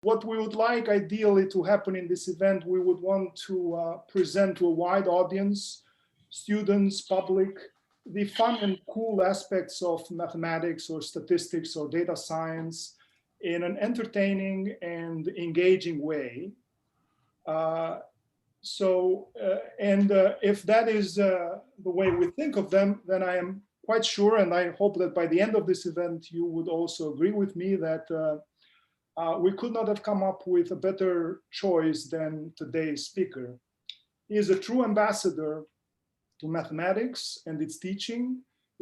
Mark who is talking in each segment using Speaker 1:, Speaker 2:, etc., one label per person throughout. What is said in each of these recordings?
Speaker 1: what we would like ideally to happen in this event, we would want to present to a wide audience, students, public, the fun and cool aspects of mathematics or statistics or data science in an entertaining and engaging way. If that is the way we think of them, then I am quite sure, and I hope that by the end of this event, you would also agree with me that we could not have come up with a better choice than today's speaker. He is a true ambassador to mathematics and its teaching.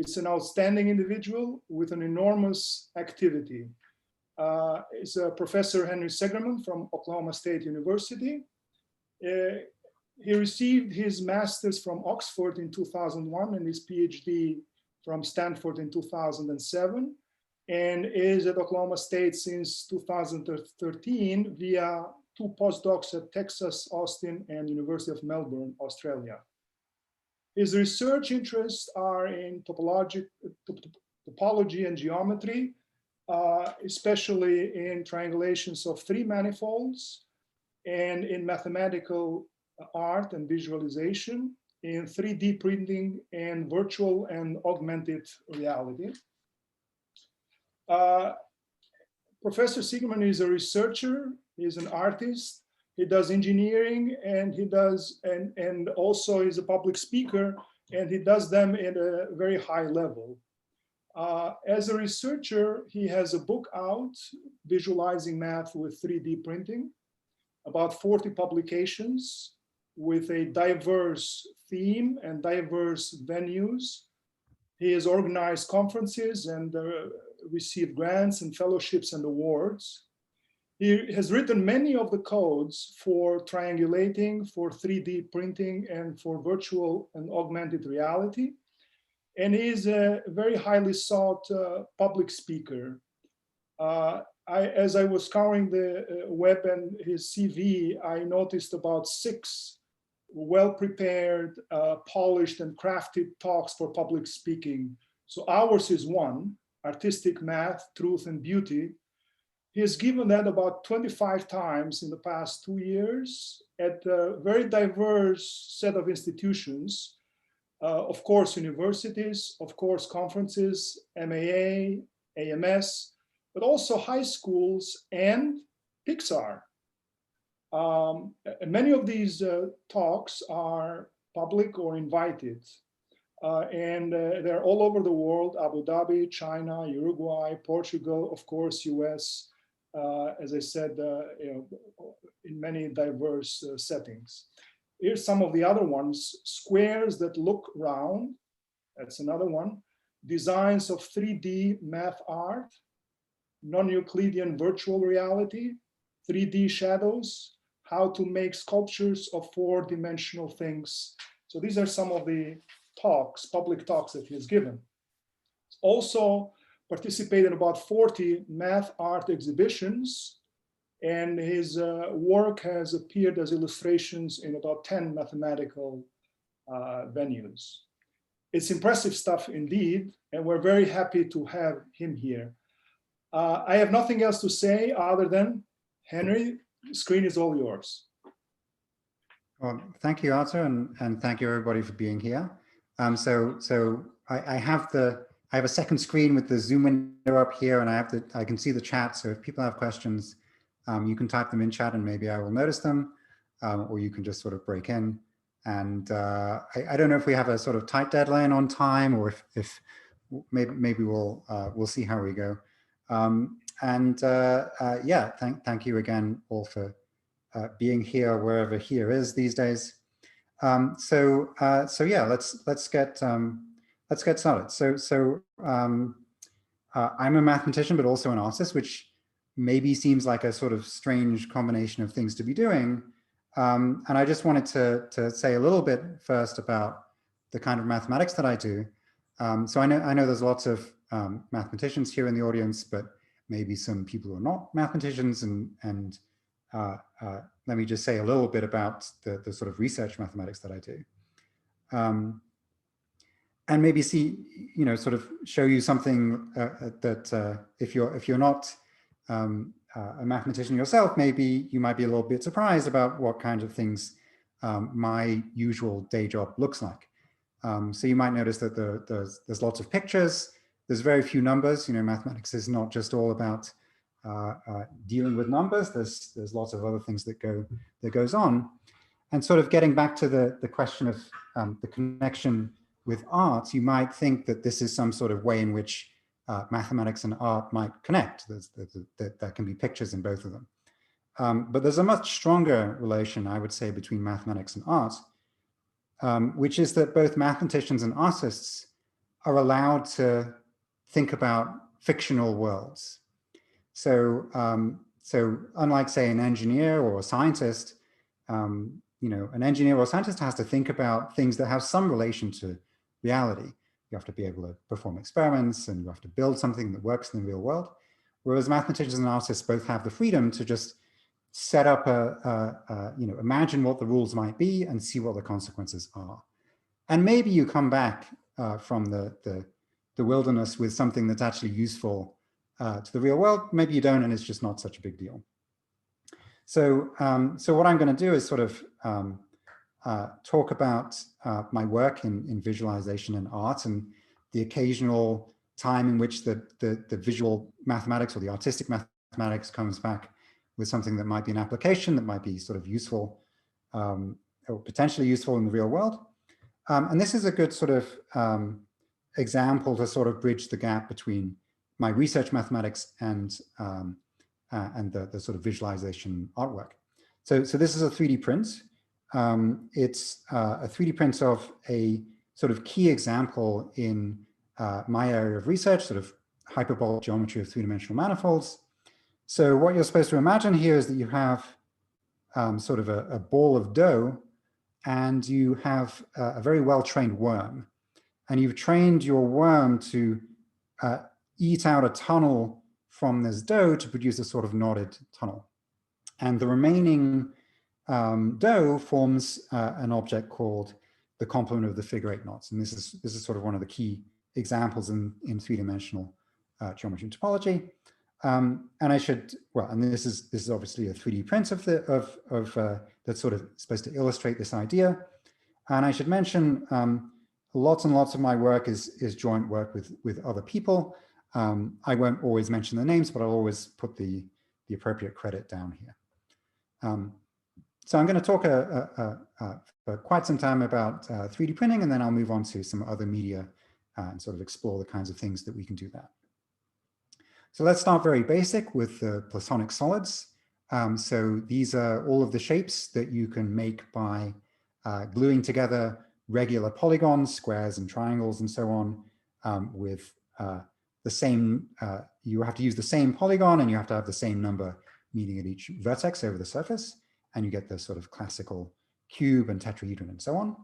Speaker 1: It's an outstanding individual with an enormous activity. Is Professor Henry Segerman from Oklahoma State University. He received his master's from Oxford in 2001 and his PhD from Stanford in 2007, and is at Oklahoma State since 2013 via 2 postdocs at Texas, Austin, and University of Melbourne, Australia. His research interests are in topology and geometry, especially in triangulations of 3 manifolds, and in mathematical art and visualization, in 3D printing, and virtual and augmented reality. Professor Segerman is a researcher, he's an artist, he does engineering, and he does, and also is a public speaker, and he does them at a very high level. As a researcher, he has a book out, Visualizing Math with 3D Printing, about 40 publications with a diverse theme and diverse venues. He has organized conferences and received grants and fellowships and awards. He has written many of the codes for triangulating, for 3D printing, and for virtual and augmented reality. And he is a very highly sought public speaker. As I was scouring the web and his CV, I noticed about 6 well-prepared, polished and crafted talks for public speaking. So ours is one, Artistic Math, Truth and Beauty. He has given that about 25 times in the past 2 years at a very diverse set of institutions. Of course, universities, of course, conferences, MAA, AMS, but also high schools and Pixar. Many of these talks are public or invited, and they're all over the world: Abu Dhabi, China, Uruguay, Portugal, of course, US, as I said, in many diverse settings. Here's some of the other ones: Squares That Look Round, that's another one; Designs of 3D Math Art, Non-Euclidean Virtual Reality, 3D Shadows, How to Make Sculptures of 4-Dimensional Things. So these are some of the talks, public talks that he has given. Also participated in about 40 math art exhibitions, and his work has appeared as illustrations in about 10 mathematical venues. It's impressive stuff indeed, and we're very happy to have him here. I have nothing else to say other than, Henry, the screen is all yours.
Speaker 2: Well, thank you, Artur, and thank you everybody for being here. So I have a second screen with the Zoom window up here, and I can see the chat. So if people have questions, you can type them in chat, and maybe I will notice them, or you can just sort of break in. And I don't know if we have a sort of tight deadline on time, or if maybe we'll see how we go. Yeah, thank you again all for being here wherever here is these days. So yeah, let's get started. So I'm a mathematician, but also an artist, which maybe seems like a sort of strange combination of things to be doing. And I just wanted to say a little bit first about the kind of mathematics that I do. So I know there's lots of mathematicians here in the audience, but maybe some people who are not mathematicians, and let me just say a little bit about the sort of research mathematics that I do. And maybe sort of show you something that if you're not a mathematician yourself, maybe you might be a little bit surprised about what kinds of things my usual day job looks like. So you might notice that there's lots of pictures. There's very few numbers. Mathematics is not just all about dealing with numbers. There's lots of other things that goes on. And sort of getting back to the question of the connection with art, you might think that this is some sort of way in which mathematics and art might connect. There can be pictures in both of them. But there's a much stronger relation, I would say, between mathematics and art, which is that both mathematicians and artists are allowed to think about fictional worlds. So, so unlike, say, an engineer or a scientist, an engineer or a scientist has to think about things that have some relation to reality. You have to be able to perform experiments, and you have to build something that works in the real world. Whereas mathematicians and artists both have the freedom to just set up imagine what the rules might be and see what the consequences are. And maybe you come back from the wilderness with something that's actually useful to the real world. Maybe you don't, and it's just not such a big deal. So, so what I'm going to do is sort of talk about my work in visualization and art, and the occasional time in which the visual mathematics or the artistic mathematics comes back with something that might be an application that might be sort of useful or potentially useful in the real world. And this is a good sort of example to sort of bridge the gap between my research mathematics and the sort of visualization artwork. So this is a 3D print. It's a 3D print of a sort of key example in my area of research, sort of hyperbolic geometry of three-dimensional manifolds. So what you're supposed to imagine here is that you have sort of a ball of dough, and you have a very well-trained worm. And you've trained your worm to eat out a tunnel from this dough to produce a sort of knotted tunnel. And the remaining dough forms an object called the complement of the figure-8 knots. And this is sort of one of the key examples in three-dimensional geometry and topology. And I should, well, and this is obviously a 3D print of that's sort of supposed to illustrate this idea. And I should mention lots and lots of my work is joint work with other people. I won't always mention the names, but I'll always put the appropriate credit down here. So I'm going to talk for quite some time about 3D printing, and then I'll move on to some other media and sort of explore the kinds of things that we can do that. So let's start very basic with the platonic solids. So these are all of the shapes that you can make by gluing together regular polygons, squares and triangles and so on with the same, you have to use the same polygon, and you have to have the same number meeting at each vertex over the surface, and you get the sort of classical cube and tetrahedron and so on.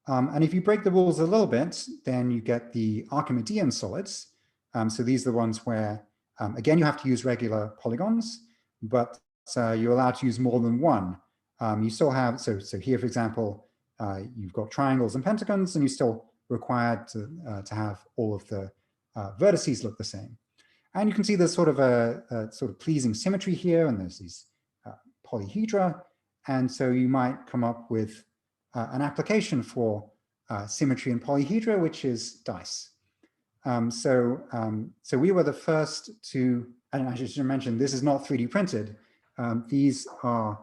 Speaker 2: And if you break the rules a little bit, then you get the Archimedean solids. So these are the ones where, again, you have to use regular polygons, but you're allowed to use more than one. You still have, so here, for example, you've got triangles and pentagons, and you're still required to have all of the vertices look the same. And you can see there's sort of a sort of pleasing symmetry here, and there's these polyhedra. And so you might come up with an application for symmetry in polyhedra, which is dice. So we were the first to, and I should mention, this is not 3D printed. These are,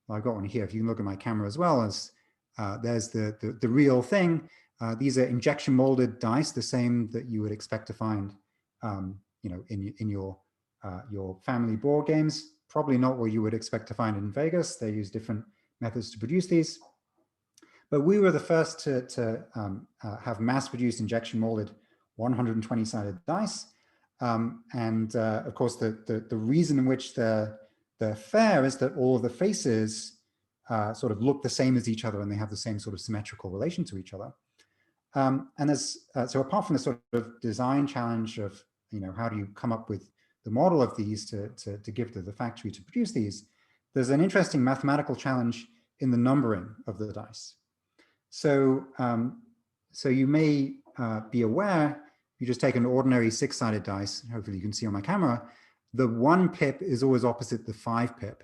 Speaker 2: well, I've got one here. If you can look at my camera as well, as there's the real thing. These are injection molded dice, the same that you would expect to find, in your family board games. Probably not what you would expect to find in Vegas. They use different methods to produce these. But we were the first to have mass-produced injection molded 120-sided dice. Of course, the reason in which they're fair is that all of the faces sort of look the same as each other, and they have the same sort of symmetrical relation to each other. So apart from the sort of design challenge of, how do you come up with the model of these to give to the factory to produce these, there's an interesting mathematical challenge in the numbering of the dice. So, so you may be aware, you just take an ordinary 6-sided dice, hopefully you can see on my camera, the 1 pip is always opposite the 5 pip,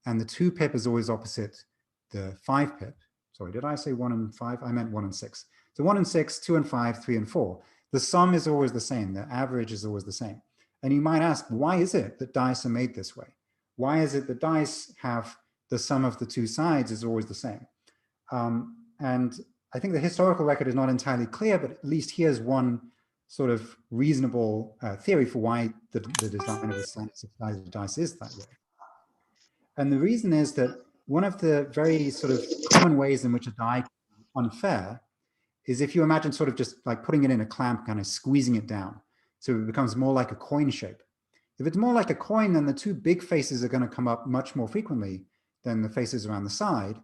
Speaker 2: and the 2 pip is always opposite the 5 pip. Sorry, did I say 1 and 5? I meant 1 and 6. So 1 and 6, 2 and 5, 3 and 4. The sum is always the same. The average is always the same. And you might ask, why is it that dice are made this way? Why is it that dice have the sum of the 2 sides is always the same? And I think the historical record is not entirely clear, but at least here's one sort of reasonable theory for why the design of the size of dice is that way. And the reason is that one of the very sort of common ways in which a die can be unfair is if you imagine sort of just like putting it in a clamp, kind of squeezing it down, so it becomes more like a coin shape. If it's more like a coin, then the 2 big faces are going to come up much more frequently than the faces around the side.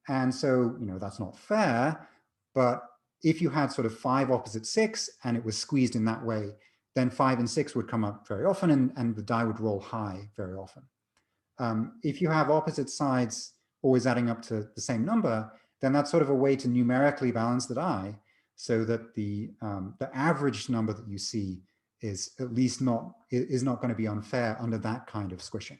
Speaker 2: And so, you know, that's not fair. But if you had sort of 5 opposite 6 and it was squeezed in that way, then 5 and 6 would come up very often, and the die would roll high very often. If you have opposite sides always adding up to the same number, then that's sort of a way to numerically balance the die so that the average number that you see is at least not going to be unfair under that kind of squishing.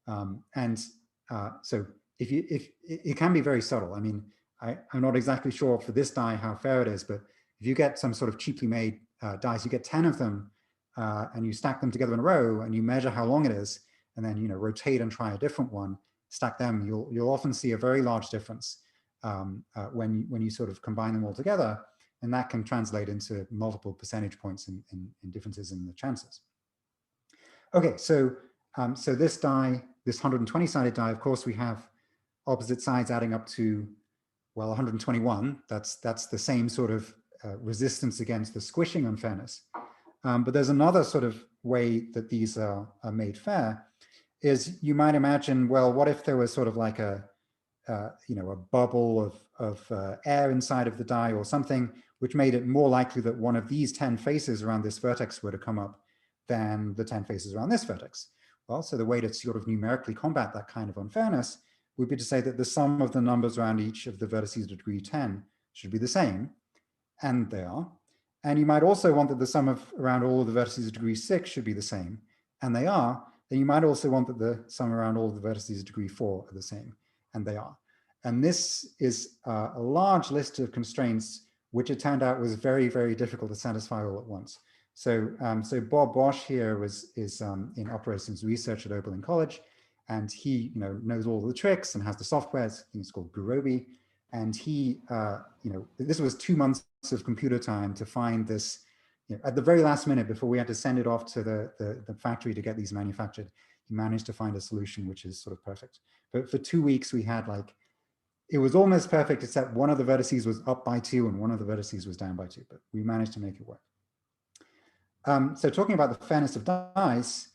Speaker 2: So if it can be very subtle. I mean, I'm not exactly sure for this die how fair it is, but if you get some sort of cheaply made dice, you get 10 of them and you stack them together in a row and you measure how long it is, and then, you know, rotate and try a different one, stack them, you'll often see a very large difference when you sort of combine them all together, and that can translate into multiple percentage points in differences in the chances. Okay, so this die, this 120-sided die, of course, we have opposite sides adding up to, well, 121. That's the same sort of resistance against the squishing unfairness. But there's another sort of way that these are made fair, is you might imagine, well, what if there was sort of like a bubble of air inside of the die or something, which made it more likely that one of these 10 faces around this vertex were to come up than the 10 faces around this vertex. Well, so the way to sort of numerically combat that kind of unfairness would be to say that the sum of the numbers around each of the vertices of degree 10 should be the same, and they are. And you might also want that the sum of around all of the vertices of degree 6 should be the same, and they are. Then you might also want that the sum around all of the vertices of degree 4 are the same, and they are. And this is a large list of constraints, which it turned out was very, very difficult to satisfy all at once. So, Bob Bosch here is in operations research at Oberlin College, and he knows all the tricks and has the software. I think it's called Gurobi, and he this was 2 months of computer time to find this. At the very last minute, before we had to send it off to the factory to get these manufactured, he managed to find a solution which is sort of perfect. But for 2 weeks, we had it was almost perfect, except one of the vertices was up by 2 and one of the vertices was down by 2, but we managed to make it work. So talking about the fairness of dice,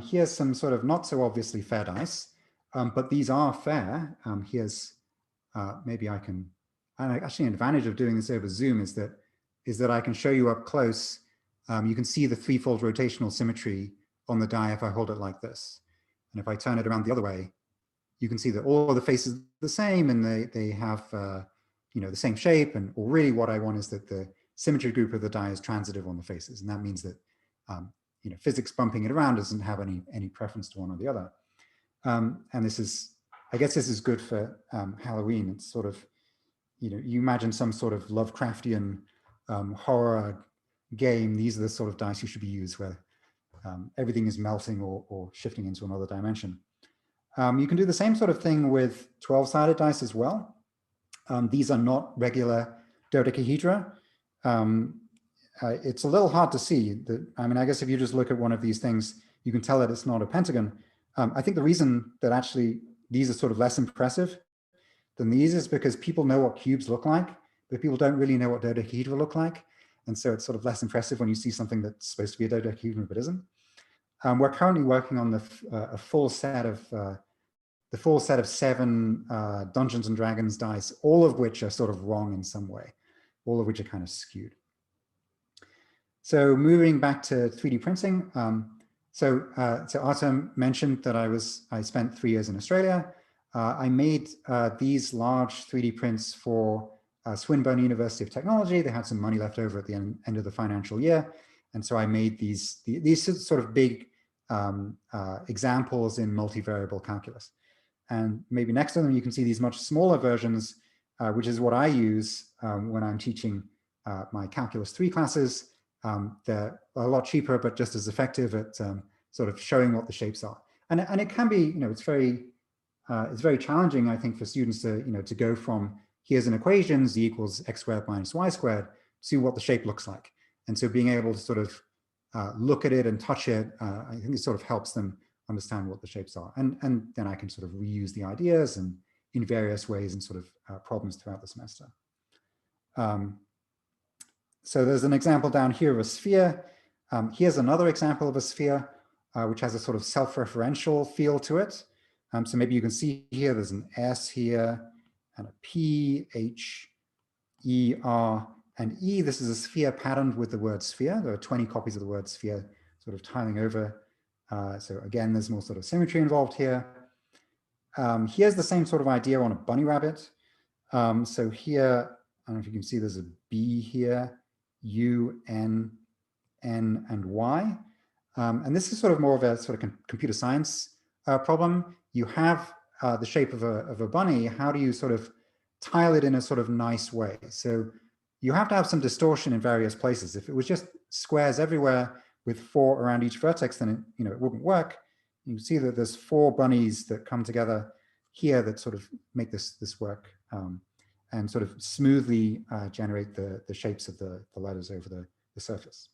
Speaker 2: here's some sort of not so obviously fair dice, but these are fair. Here's, maybe I can, actually an advantage of doing this over Zoom is that I can show you up close. You can see the 3-fold rotational symmetry on the die if I hold it like this. And if I turn it around the other way, you can see that all of the faces are the same, and they have the same shape. And really what I want is that the symmetry group of the die is transitive on the faces. And that means that physics bumping it around doesn't have any preference to one or the other. And this is, I guess this is good for Halloween. It's sort of, you imagine some sort of Lovecraftian horror game. These are the sort of dice you should be used where everything is melting or shifting into another dimension. You can do the same sort of thing with 12-sided dice as well. These are not regular dodecahedra. It's a little hard to see. I mean, I guess if you just look at one of these things, you can tell that it's not a pentagon. I think the reason that actually these are sort of less impressive than these is because people know what cubes look like, but people don't really know what dodecahedra look like. And so it's sort of less impressive when you see something that's supposed to be a dodecahedron but isn't. We're currently working on the full set of 7 Dungeons and Dragons dice, all of which are sort of wrong in some way, all of which are kind of skewed. So moving back to 3D printing. So Artur mentioned that I spent 3 years in Australia. I made these large 3D prints for Swinburne University of Technology. They had some money left over at the end of the financial year. And so I made these sort of big examples in multivariable calculus. And maybe next to them, you can see these much smaller versions, which is what I use when I'm teaching my Calculus 3 classes. They're a lot cheaper, but just as effective at sort of showing what the shapes are. And it can be, it's very challenging, I think, for students to, to go from here's an equation, z equals x squared minus y squared, to what the shape looks like. And so being able to sort of look at it and touch it, I think it sort of helps them understand what the shapes are. And then I can sort of reuse the ideas and in various ways and sort of problems throughout the semester. So there's an example down here of a sphere. Here's another example of a sphere, which has a sort of self-referential feel to it. So maybe you can see here, there's an S here and a P, H, E, R, and E. This is a sphere patterned with the word sphere. There are 20 copies of the word sphere sort of tiling over. So again, there's more sort of symmetry involved here. Here's the same sort of idea on a bunny rabbit. So here, I don't know if you can see there's a B here, U, N, N, and Y. And this is sort of more of a sort of computer science problem. You have the shape of a bunny. How do you sort of tile it in a sort of nice way? So you have to have some distortion in various places. If it was just squares everywhere with 4 around each vertex, then it wouldn't work. You can see that there's 4 bunnies that come together here that sort of make this work and sort of smoothly generate the shapes of the letters over the surface.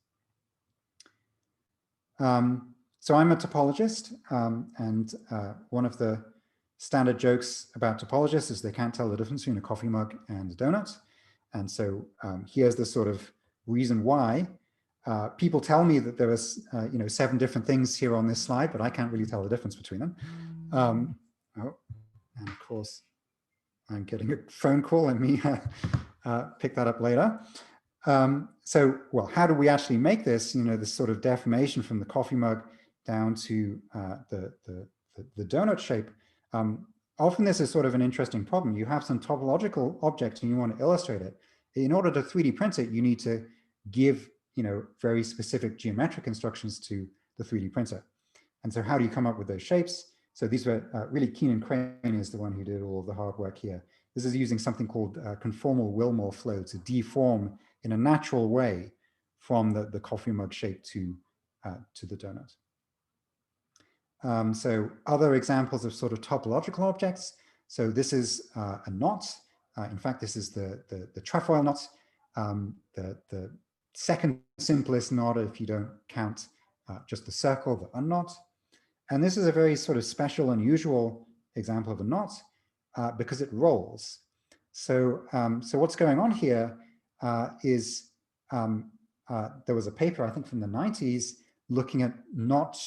Speaker 2: So I'm a topologist, and one of the standard jokes about topologists is they can't tell the difference between a coffee mug and a donut. And so here's the sort of reason why. People tell me that there are 7 different things here on this slide, but I can't really tell the difference between them. Oh, and of course, I'm getting a phone call. Let me pick that up later. So, well, how do we actually make this, this sort of deformation from the coffee mug down to the donut shape? Often this is sort of an interesting problem. You have some topological object and you want to illustrate it. In order to 3D print it, you need to give very specific geometric instructions to the 3D printer. And so how do you come up with those shapes? So these were really Keenan Crane is the one who did all of the hard work here. This is using something called conformal Willmore flow to deform in a natural way from the coffee mug shape to the donut. So other examples of sort of topological objects. So this is a knot. In fact, this is the trefoil knot, the second simplest knot if you don't count just the circle, the unknot. And this is a very sort of special, unusual example of a knot because it rolls. So, so what's going on here is there was a paper, I think from the 90s, looking at knot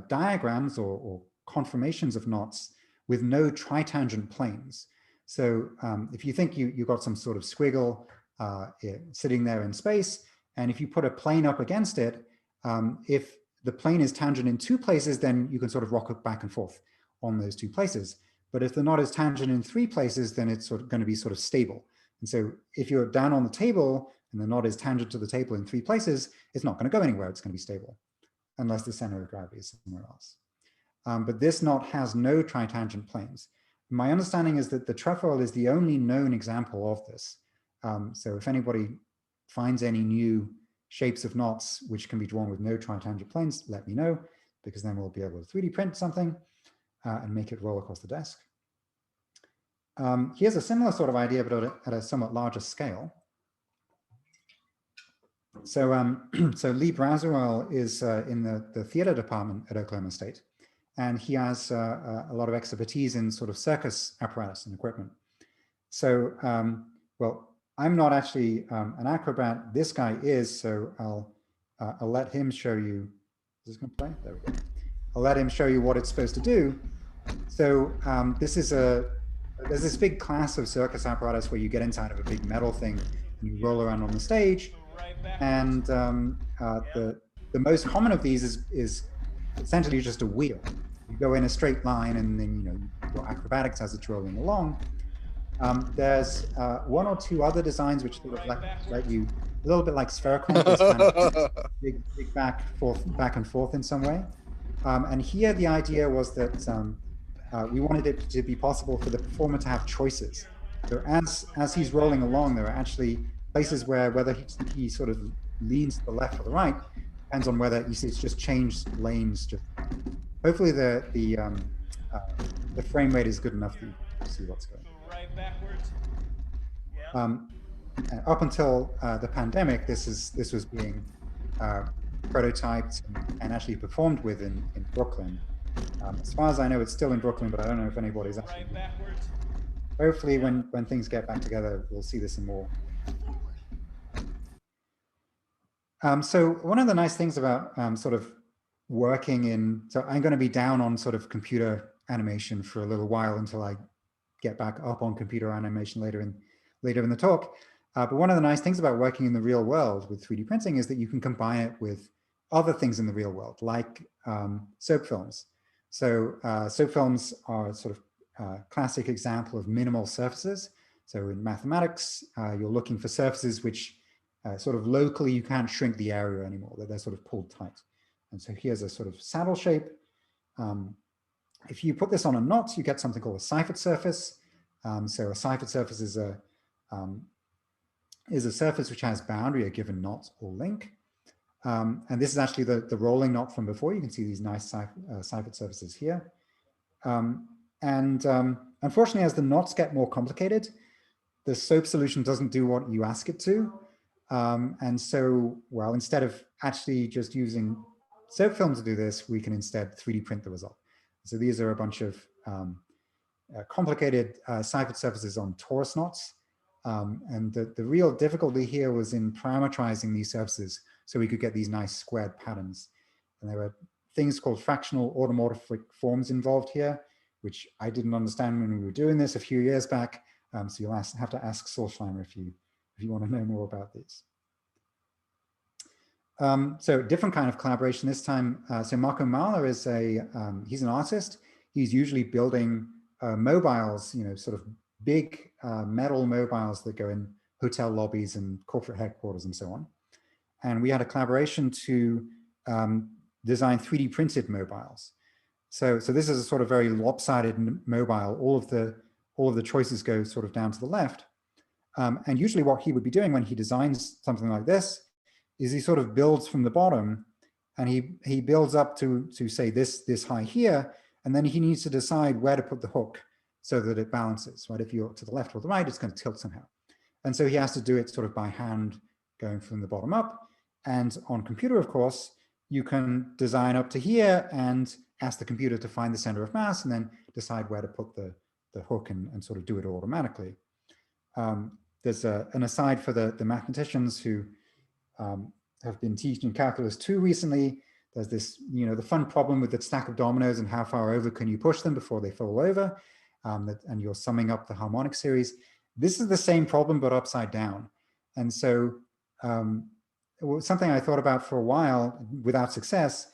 Speaker 2: diagrams or conformations of knots with no tritangent planes. So if you think you got some sort of squiggle sitting there in space, and if you put a plane up against it, if the plane is tangent in 2 places, then you can sort of rock it back and forth on those 2 places. But if the knot is tangent in 3 places, then it's sort of going to be sort of stable. And so if you're down on the table and the knot is tangent to the table in 3 places, it's not going to go anywhere. It's going to be stable unless the center of gravity is somewhere else. But this knot has no tritangent planes. My understanding is that the trefoil is the only known example of this. So if anybody finds any new shapes of knots which can be drawn with no tritangent planes, let me know, because then we'll be able to 3D print something and make it roll across the desk. Here's a similar sort of idea, but at a somewhat larger scale. So, so Lee Braswell is in the theater department at Oklahoma State, and he has a lot of expertise in sort of circus apparatus and equipment. So, well, I'm not actually an acrobat. This guy is, so I'll let him show you. Is this going to play? There we go. I'll let him show you what it's supposed to do. So this is there's this big class of circus apparatus where you get inside of a big metal thing and you roll around on the stage. And the most common of these is essentially just a wheel. You go in a straight line and then your acrobatics as it's rolling along. There's 1 or 2 other designs which sort of let you a little bit like spherical, this kind of big back and forth in some way. And here the idea was that we wanted it to be possible for the performer to have choices. So as he's rolling along, there are actually places where whether he sort of leans to the left or the right depends on whether you see it's just changed lanes. Just hopefully the frame rate is good enough that you can see what's going on.
Speaker 3: Right backwards.
Speaker 2: Up until the pandemic, this was being prototyped and actually performed with in Brooklyn. As far as I know, it's still in Brooklyn, but I don't know if anybody's actually.
Speaker 3: Right backwards.
Speaker 2: Hopefully, when things get back together, we'll see this in more. So one of the nice things about sort of working in, so I'm going to be down on sort of computer animation for a little while until I get back up on computer animation later in the talk. But one of the nice things about working in the real world with 3D printing is that you can combine it with other things in the real world, like soap films. So soap films are sort of a classic example of minimal surfaces. So in mathematics, you're looking for surfaces which sort of locally you can't shrink the area anymore, that they're sort of pulled tight. And so here's a sort of saddle shape. If you put this on a knot, you get something called a ciphered surface. So a ciphered surface is a surface which has boundary, a given knot or link. And this is actually the rolling knot from before. You can see these nice ciphered surfaces here. Unfortunately, as the knots get more complicated, the soap solution doesn't do what you ask it to. And so, well, instead of actually just using soap film to do this, we can instead 3D print the result. So these are a bunch of complicated ciphered surfaces on torus knots. And the real difficulty here was in parametrizing these surfaces so we could get these nice squared patterns. And there were things called fractional automorphic forms involved here, which I didn't understand when we were doing this a few years back. So you'll have to ask Solschleimer if you want to know more about these. So different kind of collaboration this time. So Marco Marlar is he's an artist. He's usually building mobiles, sort of big metal mobiles that go in hotel lobbies and corporate headquarters and so on. And we had a collaboration to design 3D printed mobiles. So this is a sort of very lopsided mobile. All of the choices go sort of down to the left. And usually what he would be doing when he designs something like this is he sort of builds from the bottom, and he builds up to say this high here, and then he needs to decide where to put the hook so that it balances, right? If you're to the left or the right, it's going to tilt somehow. And so he has to do it sort of by hand, going from the bottom up. And on computer, of course, you can design up to here and ask the computer to find the center of mass and then decide where to put the hook and sort of do it automatically. There's an aside for the mathematicians who have been teaching calculus 2 recently. There's this, the fun problem with the stack of dominoes and how far over can you push them before they fall over, and you're summing up the harmonic series. This is the same problem, but upside down. And so something I thought about for a while without success,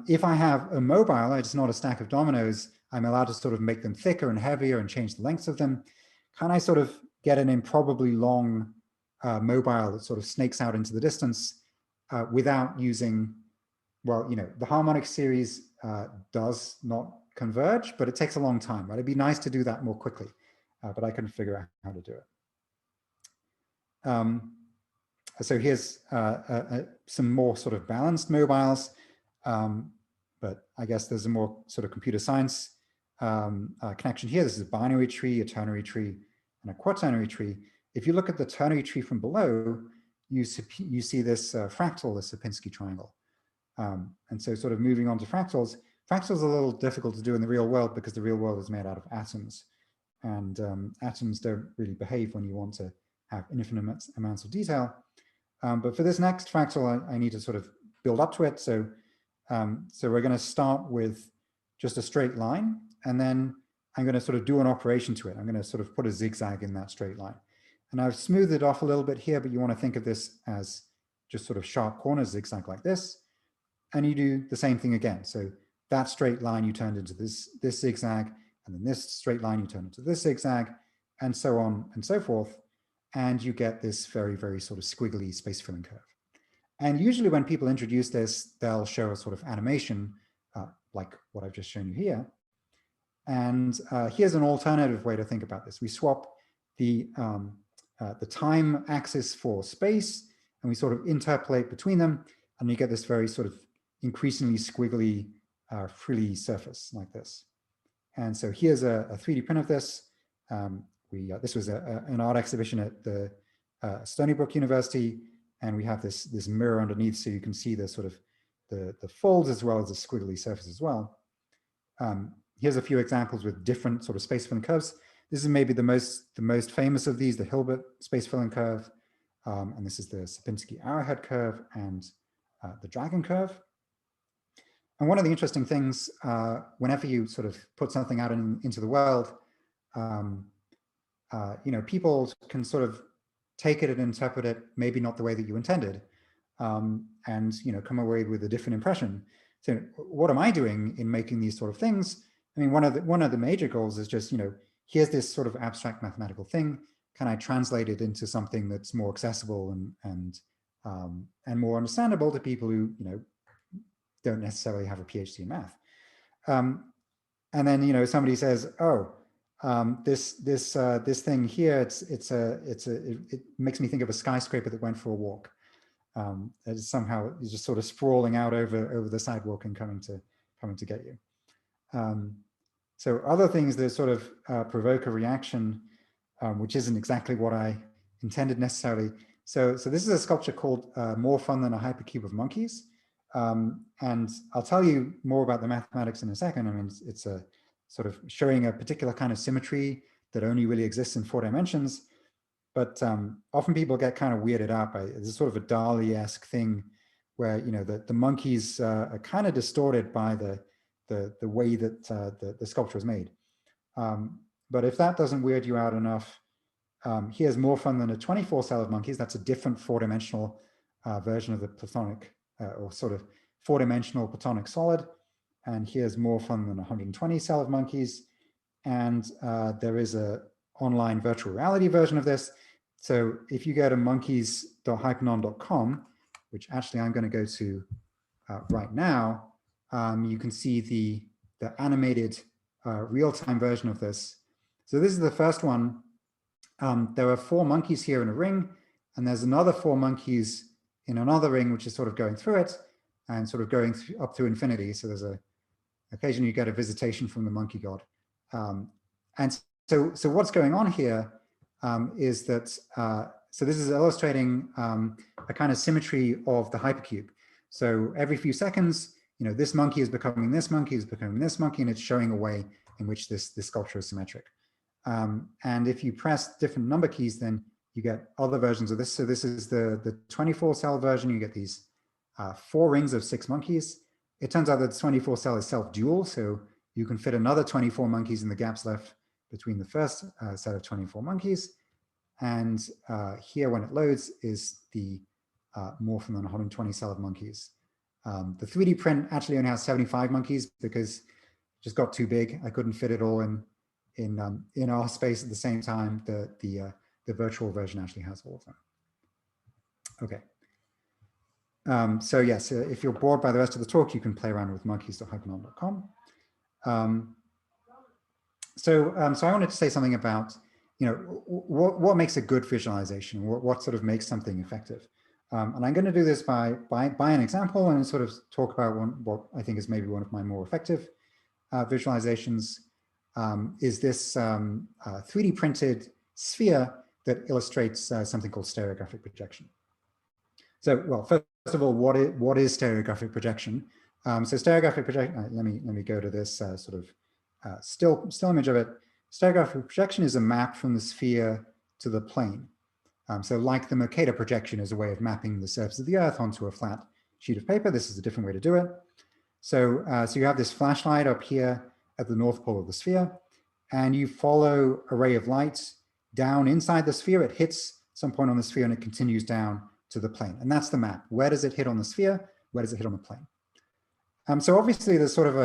Speaker 2: if I have a mobile, it's not a stack of dominoes, I'm allowed to sort of make them thicker and heavier and change the lengths of them. Can I sort of get an improbably long mobile that sort of snakes out into the distance without using, well, the harmonic series does not converge, but it takes a long time, right? It'd be nice to do that more quickly, but I couldn't figure out how to do it. So here's some more sort of balanced mobiles, but I guess there's a more sort of computer science connection here. This is a binary tree, a ternary tree, and a quaternary tree. If you look at the ternary tree from below, you see this fractal, the Sierpinski triangle. And so sort of moving on to fractals, fractals are a little difficult to do in the real world because the real world is made out of atoms. And atoms don't really behave when you want to have infinite amounts of detail. But for this next fractal, I need to sort of build up to it. So we're going to start with just a straight line, and then I'm going to sort of do an operation to it. I'm going to sort of put a zigzag in that straight line. And I've smoothed it off a little bit here, but you want to think of this as just sort of sharp corners, zigzag like this. And you do the same thing again. So that straight line you turned into this zigzag, and then this straight line you turn into this zigzag, and so on and so forth. And you get this very, very sort of squiggly space filling curve. And usually when people introduce this, they'll show a sort of animation like what I've just shown you here. And here's an alternative way to think about this. We swap the time axis for space, and we sort of interpolate between them, and you get this very sort of increasingly squiggly, frilly surface like this. And so here's a 3D print of this. This was an art exhibition at the Stony Brook University, and we have this mirror underneath, so you can see the sort of the folds as well as the squiggly surface as well. Here's a few examples with different sort of space filling curves. This is maybe the most famous of these, the Hilbert space filling curve, and this is the Sierpinski arrowhead curve and the dragon curve. And one of the interesting things, whenever you sort of put something out into the world, people can sort of take it and interpret it maybe not the way that you intended, and come away with a different impression. So what am I doing in making these sort of things? I mean, one of the major goals is just, here's this sort of abstract mathematical thing. Can I translate it into something that's more accessible and more understandable to people who don't necessarily have a PhD in math? And then somebody says, oh, this thing here, it makes me think of a skyscraper that went for a walk. It's somehow just sort of sprawling out over the sidewalk and coming to get you. So other things that sort of provoke a reaction, which isn't exactly what I intended necessarily. So this is a sculpture called More Fun Than a Hypercube of Monkeys. And I'll tell you more about the mathematics in a second. I mean, it's a sort of showing a particular kind of symmetry that only really exists in 4 dimensions. But often people get kind of weirded out by it's sort of a Dali-esque thing where the monkeys are kind of distorted by the way that the sculpture is made. But if that doesn't weird you out enough, here's More Fun Than a 24 Cell of Monkeys. That's a different 4-dimensional version of the Platonic or sort of 4-dimensional Platonic solid. And here's More Fun Than 120 Cell of Monkeys. And there is a online virtual reality version of this. So if you go to monkeys.hypernon.com, which actually I'm going to go to right now, you can see the animated real-time version of this. So this is the first one. There are 4 monkeys here in a ring, and there's another 4 monkeys in another ring, which is sort of going through it and sort of going up to infinity. So there's occasionally you get a visitation from the monkey god. And so what's going on here is that, so this is illustrating a kind of symmetry of the hypercube. So every few seconds, this monkey is becoming this monkey, is becoming this monkey, and it's showing a way in which this sculpture is symmetric. And if you press different number keys, then you get other versions of this. So this is the 24 cell version. You get these 4 rings of 6 monkeys. It turns out that the 24 cell is self-dual, so you can fit another 24 monkeys in the gaps left between the first set of 24 monkeys. And here, when it loads, is the More Fun Than 120 Cell of Monkeys. The 3D print actually only has 75 monkeys because it just got too big. I couldn't fit it all in our space at the same time. The virtual version actually has all of them. Okay. So yes, if you're bored by the rest of the talk, you can play around with monkeys.hypernon.com. So I wanted to say something about, what makes a good visualization? What sort of makes something effective? And I'm going to do this by an example and sort of talk about what I think is maybe one of my more effective visualizations. Is this 3D printed sphere that illustrates something called stereographic projection. So, well, first of all, what is stereographic projection? So stereographic projection, let me go to this sort of still image of it. Stereographic projection is a map from the sphere to the plane. So like the Mercator projection is a way of mapping the surface of the Earth onto a flat sheet of paper. This is a different way to do it. So, so you have this flashlight up here at the North Pole of the sphere, and you follow a ray of light down inside the sphere. It hits some point on the sphere and it continues down to the plane. And that's the map. Where does it hit on the sphere? Where does it hit on the plane? So obviously there's sort of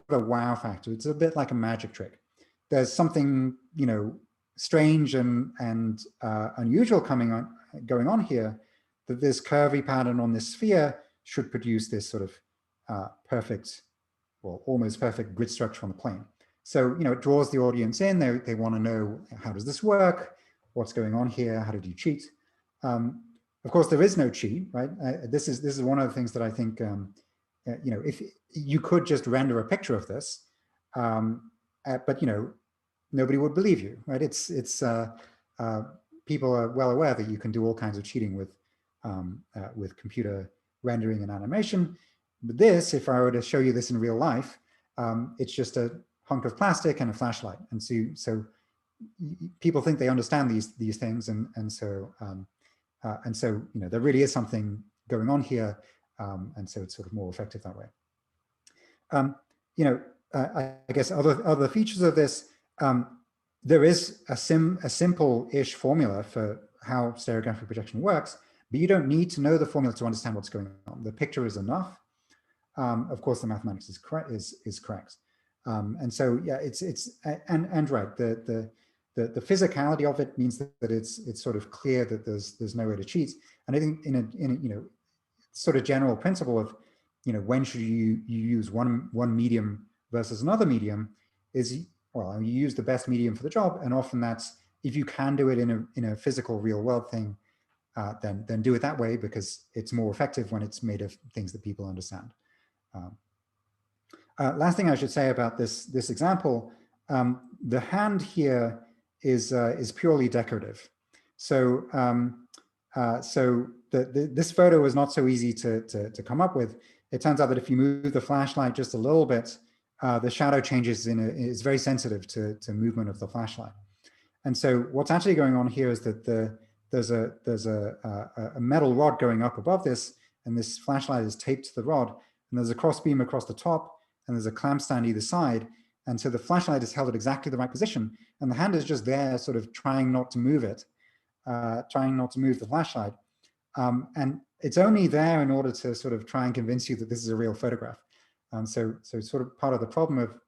Speaker 2: a wow factor. It's a bit like a magic trick. There's something, strange and unusual going on here, that this curvy pattern on this sphere should produce this sort of perfect well, almost perfect grid structure on the plane. So, it draws the audience in. They want to know, how does this work? What's going on here? How did you cheat? Of course, there is no cheat, right? This is one of the things that I think, if you could just render a picture of this, but nobody would believe you, right? People are well aware that you can do all kinds of cheating with computer rendering and animation. But this, if I were to show you this in real life, it's just a hunk of plastic and a flashlight, and so people think they understand these things, and so there really is something going on here, and so it's sort of more effective that way. I guess other features of this, there is a simple-ish formula for how stereographic projection works, but you don't need to know the formula to understand what's going on. The picture is enough. Of course, the mathematics is correct. And so, yeah, and right, the physicality of it means that it's sort of clear that there's no way to cheat. And I think in a sort of general principle of when should you use one medium versus another medium is, well, you use the best medium for the job, and often that's, if you can do it in a physical real world thing, then do it that way, because it's more effective when it's made of things that people understand. Last thing I should say about this example, the hand here is purely decorative. So this photo was not so easy to come up with. It turns out that if you move the flashlight just a little bit, the shadow changes is very sensitive to movement of the flashlight. And so what's actually going on here is that there's a metal rod going up above this, and this flashlight is taped to the rod, and there's a cross beam across the top, and there's a clamp stand either side. And so the flashlight is held at exactly the right position, and the hand is just there sort of trying not to move it, trying not to move the flashlight. And it's only there in order to sort of try and convince you that this is a real photograph. So sort of part of the problem of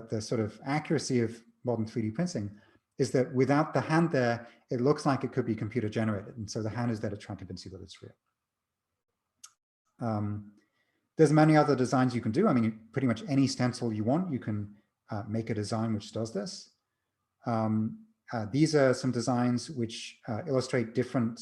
Speaker 2: the sort of accuracy of modern 3D printing is that without the hand there, it looks like it could be computer generated. And so the hand is there to try and convince you that it's real. There's many other designs you can do. I mean, pretty much any stencil you want, you can make a design which does this. These are some designs which illustrate different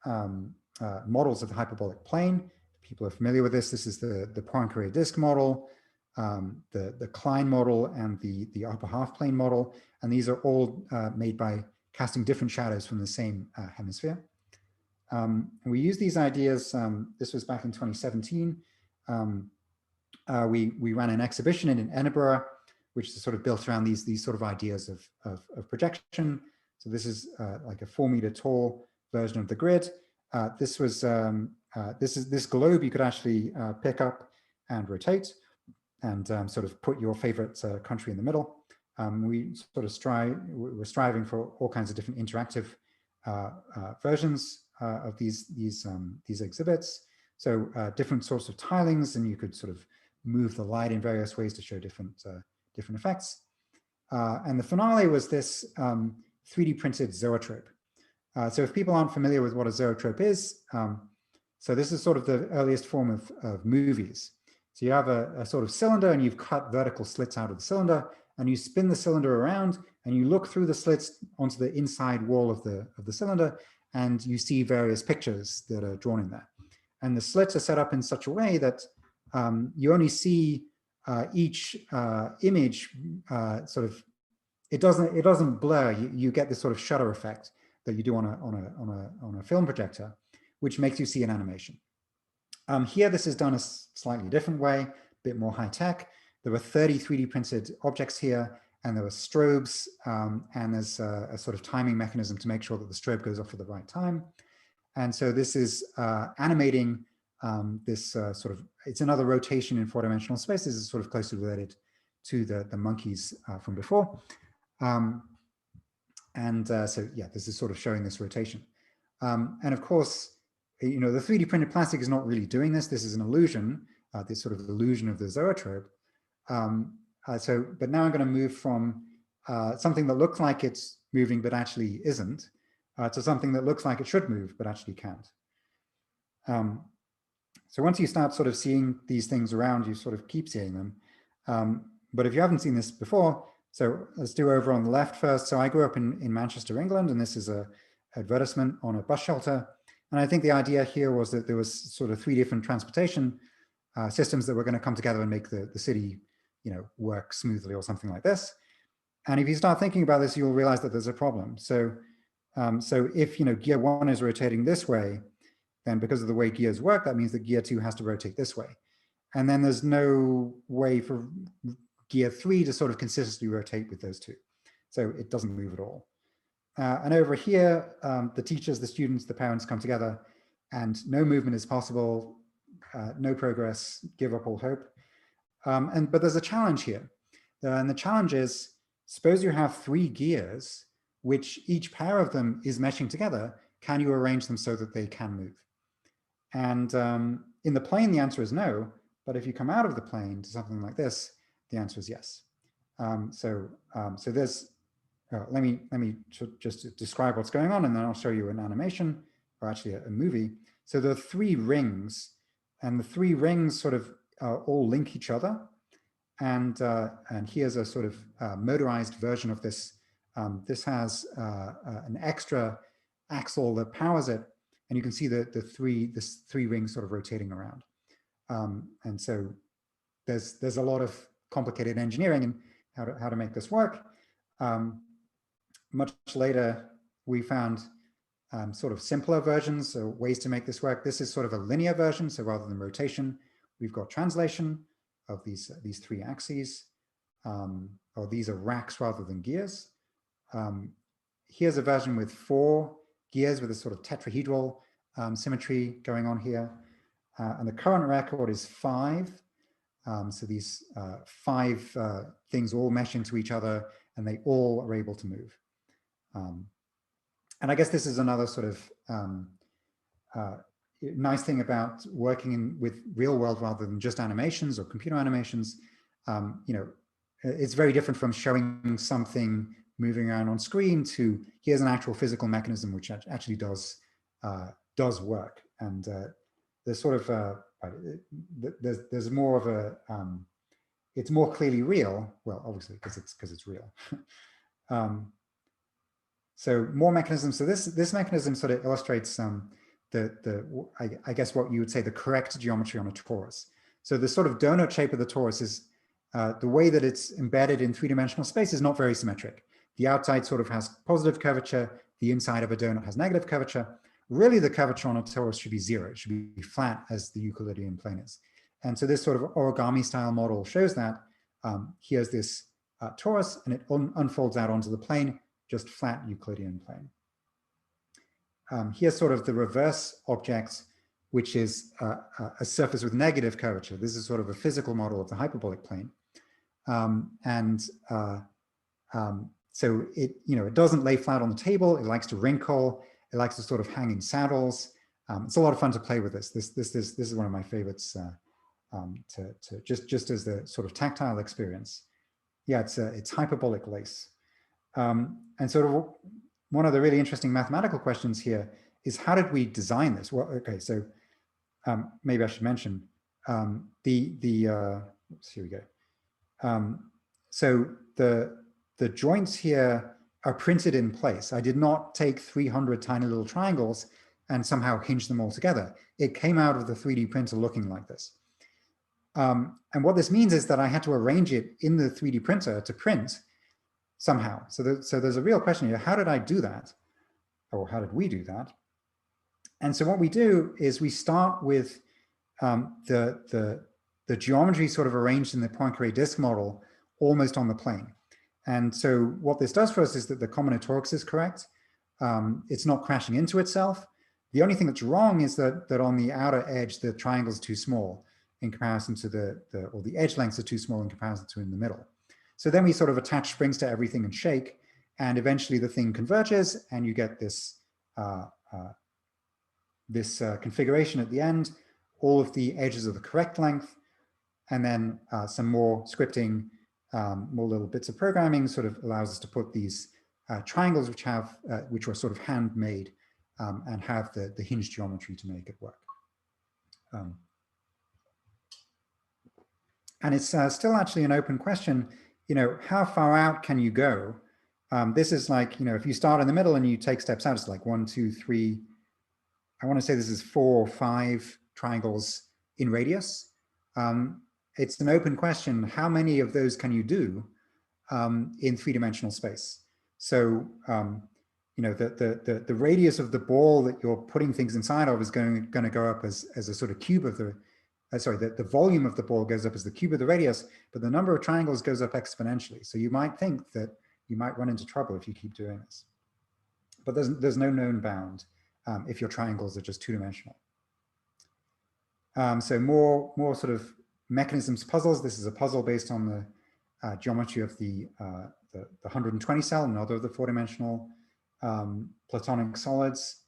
Speaker 2: models of the hyperbolic plane. People are familiar with this. This is the Poincare disk model, the Klein model, and the upper half plane model. And these are all made by casting different shadows from the same hemisphere. And we use these ideas. This was back in 2017. We ran an exhibition in Edinburgh, which is sort of built around these sort of ideas of projection. So this is like a 4-meter tall version of the grid. This globe you could actually pick up and rotate, and sort of put your favorite country in the middle. We're striving for all kinds of different interactive versions of these exhibits. So different sorts of tilings, and you could sort of move the light in various ways to show different effects. And the finale was this 3D printed zoetrope. So if people aren't familiar with what a zoetrope is, so this is sort of the earliest form of movies. So you have a sort of cylinder, and you've cut vertical slits out of the cylinder, and you spin the cylinder around, and you look through the slits onto the inside wall of the cylinder, and you see various pictures that are drawn in there. And the slits are set up in such a way that you only see each image sort of, it doesn't blur. You get this sort of shutter effect that you do on a film projector, which makes you see an animation. Here, this is done a slightly different way, a bit more high tech. There were 30 3D printed objects here, and there were strobes, and there's a sort of timing mechanism to make sure that the strobe goes off at the right time. And so this is animating this sort of, it's another rotation in 4-dimensional space. This is sort of closely related to the monkeys from before. So yeah, this is sort of showing this rotation. And of course, the 3D printed plastic is not really doing this. This is an illusion, this sort of illusion of the zoetrope. But now I'm going to move from something that looks like it's moving but actually isn't, to something that looks like it should move but actually can't. So once you start sort of seeing these things around, you sort of keep seeing them. But if you haven't seen this before, so let's do over on the left first. So I grew up in Manchester, England, and this is a advertisement on a bus shelter. And I think the idea here was that there was sort of 3 different transportation systems that were going to come together and make the city, work smoothly or something like this. And if you start thinking about this, you'll realize that there's a problem. So, so if gear 1 is rotating this way, then because of the way gears work, that means that gear 2 has to rotate this way. And then there's no way for gear 3 to sort of consistently rotate with those 2. So it doesn't move at all. And over here, the teachers, the students, the parents come together, and no movement is possible, no progress, give up all hope. But there's a challenge here. And the challenge is, suppose you have 3 gears, which each pair of them is meshing together. Can you arrange them so that they can move? And in the plane, the answer is no. But if you come out of the plane to something like this, the answer is yes. So there's, let me just describe what's going on, and then I'll show you an animation, or actually a movie. So there are 3 rings, and the 3 rings sort of all link each other. And here's a sort of motorized version of this. This has an extra axle that powers it, and you can see this 3 rings sort of rotating around. And so there's a lot of complicated engineering in how to make this work. Much later, we found sort of simpler versions, so ways to make this work. This is sort of a linear version, so rather than rotation, we've got translation of these 3 axes, or these are racks rather than gears. Here's a version with 4 gears with a sort of tetrahedral symmetry going on here. And the current record is 5. So these 5 things all mesh into each other, and they all are able to move. And I guess this is another sort of nice thing about working with real world rather than just animations or computer animations. It's very different from showing something moving around on screen to here's an actual physical mechanism which actually does work. And there's sort of there's more of a it's more clearly real. Well, obviously because it's real. So more mechanisms. So this mechanism sort of illustrates I guess what you would say the correct geometry on a torus. So the sort of donut shape of the torus is the way that it's embedded in 3-dimensional space is not very symmetric. The outside sort of has positive curvature. The inside of a donut has negative curvature. Really, the curvature on a torus should be 0. It should be flat as the Euclidean plane is. And so this sort of origami style model shows that. Here's this torus, and it unfolds out onto the plane, just flat Euclidean plane. Here's sort of the reverse object, which is a surface with negative curvature. This is sort of a physical model of the hyperbolic plane. So it doesn't lay flat on the table. It likes to wrinkle. It likes to sort of hang in saddles. It's a lot of fun to play with this. This is one of my favorites to just as the sort of tactile experience. Yeah, it's hyperbolic lace. And sort of one of the really interesting mathematical questions here is how did we design this? Well, okay, so maybe I should mention oops, here we go. So the joints here are printed in place. I did not take 300 tiny little triangles and somehow hinge them all together. It came out of the 3D printer looking like this. And what this means is that I had to arrange it in the 3D printer to print somehow. So there's a real question here. How did I do that? Or how did we do that? And so what we do is we start with the geometry sort of arranged in the Poincare disk model almost on the plane. And so what this does for us is that the combinatorics is correct. It's not crashing into itself. The only thing that's wrong is that on the outer edge, the triangles are too small in comparison to or the edge lengths are too small in comparison to in the middle. So then we sort of attach springs to everything and shake, and eventually the thing converges and you get this, configuration at the end. All of the edges are the correct length, and then some more scripting, more little bits of programming sort of allows us to put these triangles which were sort of handmade and have the hinge geometry to make it work. And it's still actually an open question, how far out can you go? This is like, if you start in the middle and you take steps out, it's like 1, 2, 3, I want to say this is 4 or 5 triangles in radius. It's an open question. How many of those can you do in 3-dimensional space? So, the radius of the ball that you're putting things inside of is going to go up as a sort of cube of the, the volume of the ball goes up as the cube of the radius, but the number of triangles goes up exponentially. So you might think that you might run into trouble if you keep doing this. But there's no known bound if your triangles are just 2-dimensional. So more sort of mechanisms puzzles. This is a puzzle based on the geometry of the 120 cell, another of the 4-dimensional platonic solids.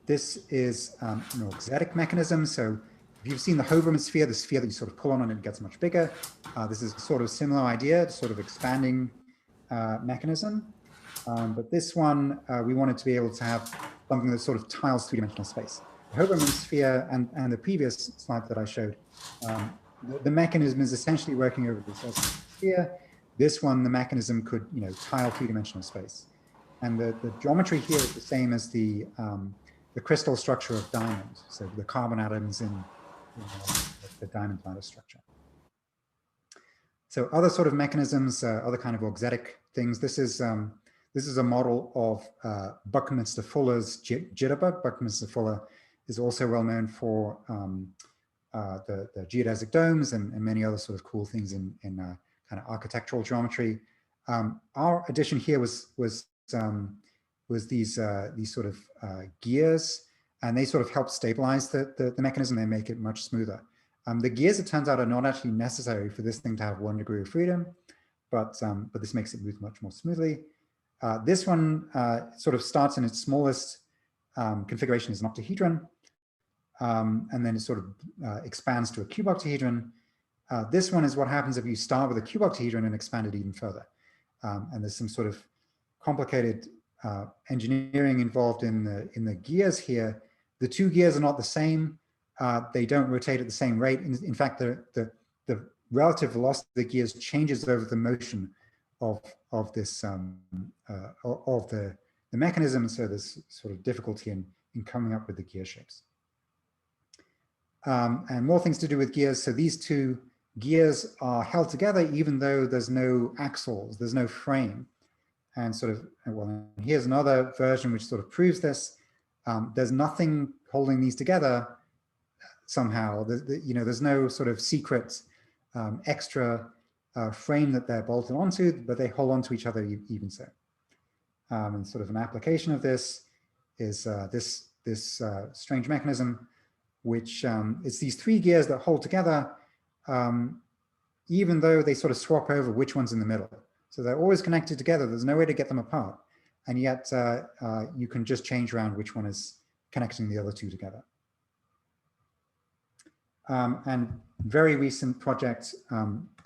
Speaker 2: This is an auxetic mechanism. So if you've seen the Hoverman sphere, the sphere that you sort of pull on and it gets much bigger, this is sort of similar idea, sort of expanding mechanism. But this one, we wanted to be able to have something that sort of tiles 3-dimensional space. The Hoverman sphere and the previous slide that I showed, the mechanism is essentially working over this sphere. This one, the mechanism could, tile 3-dimensional space. And the geometry here is the same as the crystal structure of diamond. So the carbon atoms in the diamond lattice structure. So other sort of mechanisms, other kind of auxetic things. This is a model of Buckminster Fuller's jitterbug. Buckminster Fuller is also well known for the geodesic domes and many other sort of cool things in kind of architectural geometry. Our addition here was these sort of gears, and they sort of help stabilize the mechanism. They make it much smoother. The gears, it turns out, are not actually necessary for this thing to have 1 degree of freedom, but this makes it move much more smoothly. This one sort of starts in its smallest configuration as an octahedron, and then it sort of expands to a cube octahedron. This one is what happens if you start with a cube octahedron and expand it even further. And there's some sort of complicated engineering involved in the gears here. The 2 gears are not the same. They don't rotate at the same rate. In fact, the relative velocity of the gears changes over the motion of this of the mechanism. So there's sort of difficulty in coming up with the gear shapes. And more things to do with gears. So these 2 gears are held together even though there's no axles, there's no frame. And sort of, well, here's another version which sort of proves this. There's nothing holding these together somehow. There's no sort of secret extra frame that they're bolted onto, but they hold onto each other even so. And sort of an application of this is this strange mechanism, which it's these 3 gears that hold together, even though they sort of swap over which one's in the middle. So they're always connected together. There's no way to get them apart. And yet you can just change around which one is connecting the other 2 together. And very recent project,